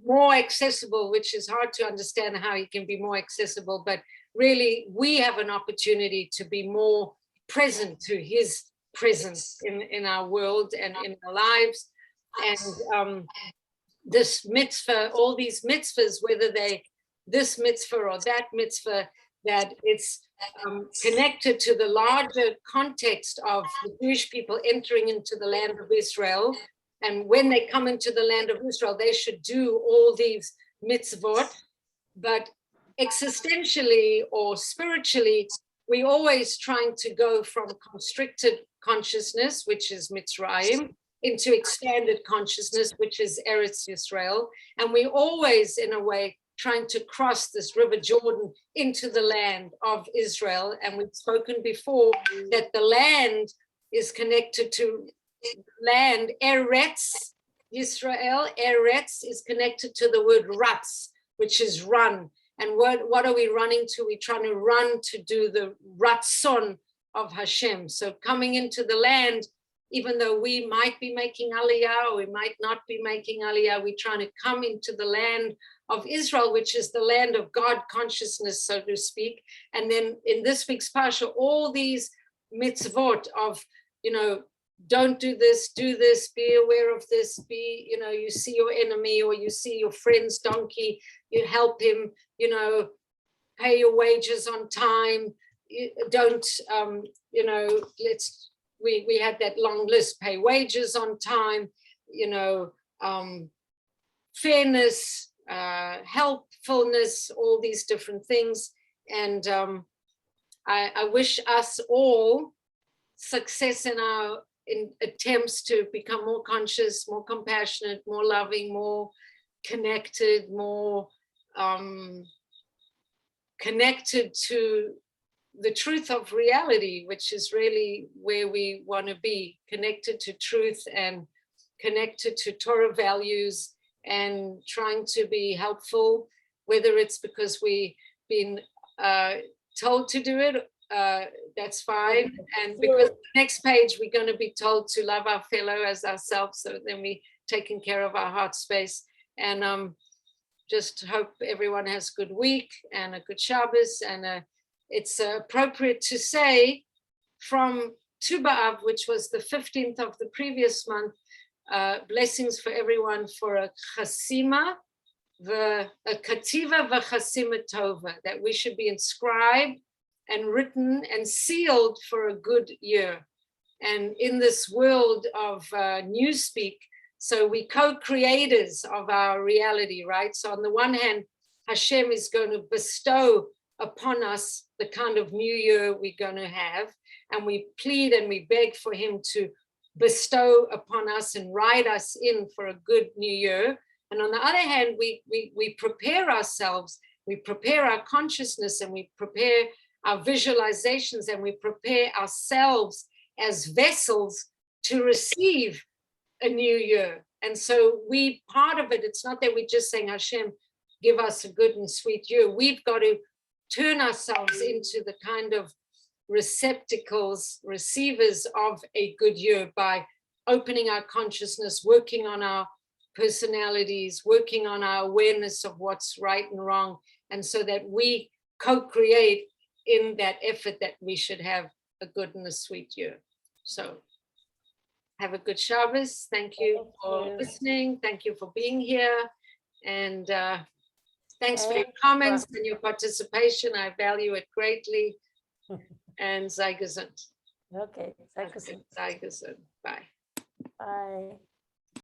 more accessible, which is hard to understand how he can be more accessible. But really, we have an opportunity to be more present to his presence in our world and in our lives. And this mitzvah, all these mitzvahs, whether they this mitzvah or that mitzvah, that it's connected to the larger context of the Jewish people entering into the land of Israel. And when they come into the land of Israel, they should do all these mitzvot. But existentially or spiritually, we're always trying to go from constricted consciousness, which is Mitzrayim, into expanded consciousness, which is Eretz Yisrael. And we always, in a way, trying to cross this river Jordan into the land of Israel. And we've spoken before that the land is connected to land, Eretz Yisrael. Eretz is connected to the word ratz, which is run. And what are we running to? We're trying to run to do the ratzon of Hashem. So coming into the land, even though we might be making aliyah or we might not be making aliyah, we're trying to come into the land of Israel, which is the land of God consciousness, so to speak. And then in this week's parsha, all these mitzvot of, don't do this, be aware of this, you see your enemy or you see your friend's donkey, you help him, pay your wages on time, don't, you know, we had that long list, pay wages on time, you know, fairness, helpfulness, all these different things. And I wish us all success in our attempts to become more conscious, more compassionate, more loving, more connected, more connected to the truth of reality, which is really where we want to be, connected to truth and connected to Torah values, and trying to be helpful, whether it's because we've been told to do it, that's fine. And because the next page, we're going to be told to love our fellow as ourselves. So then we taking care of our heart space. And just hope everyone has a good week and a good Shabbos. And it's appropriate to say from Tu B'Av, which was the 15th of the previous month, blessings for everyone for a chasima, a kativa v'chasima tova, that we should be inscribed and written and sealed for a good year. And in this world of newspeak, so we co-creators of our reality, right? So on the one hand, Hashem is going to bestow upon us the kind of new year we're going to have. And we plead and we beg for him to bestow upon us and ride us in for a good new year. And on the other hand, we prepare ourselves, we prepare our consciousness, and we prepare our visualizations, and we prepare ourselves as vessels to receive a new year. And so we, part of it, it's not that we're just saying, Hashem, give us a good and sweet year. We've got to turn ourselves into the kind of receptacles, receivers of a good year by opening our consciousness, working on our personalities, working on our awareness of what's right and wrong. And so that we co-create in that effort that we should have a good and a sweet year. So have a good Shabbos. Thank you for listening. Thank you for being here. And thanks for your comments and your participation. I value it greatly. And sei gesund.
Okay, sei gesund.
Sei gesund. Bye.
Bye.